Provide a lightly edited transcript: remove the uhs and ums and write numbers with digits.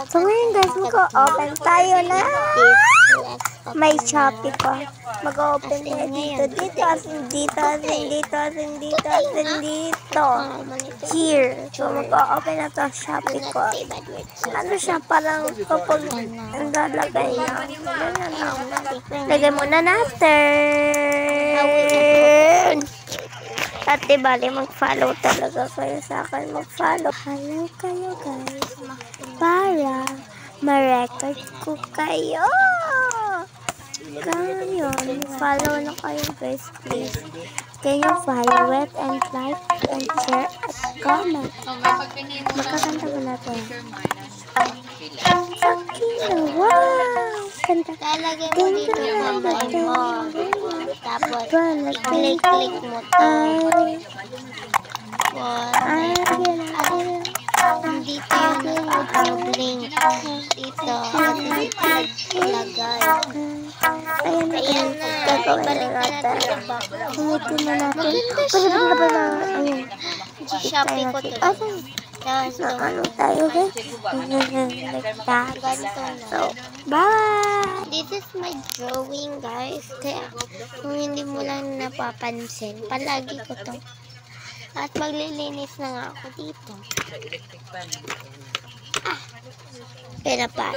So ngayon guys, mag-open tayo na may Shopee ko. Mag-open tayo dito, dito. Here. So mag-open na to Shopee ko. Ano siya, parang kapag lalagay na. Lagay muna natin. At bali, mag-follow talaga kayo sa akin. Mag-follow. Hello kayo guys. Para ma-record ko kayo. Ganyan. Follow na kayo guys, please. Can you follow it and like and share at comment? Magkakanta ko na ito. Sakina, wow! Kanta. Lalagay mo dito yung phone mo. Tapos, click mo to. Dito yung blink. Dito. Ilagay. Ayan na. Ibalik na natin yung box. Maganda siya. Shopee ko to. Ano tayo guys? So, bye! This is my drawing guys. Kaya kung hindi mo lang napapansin, palagi ko to. At maglilinis na nga ako dito. Pero pa.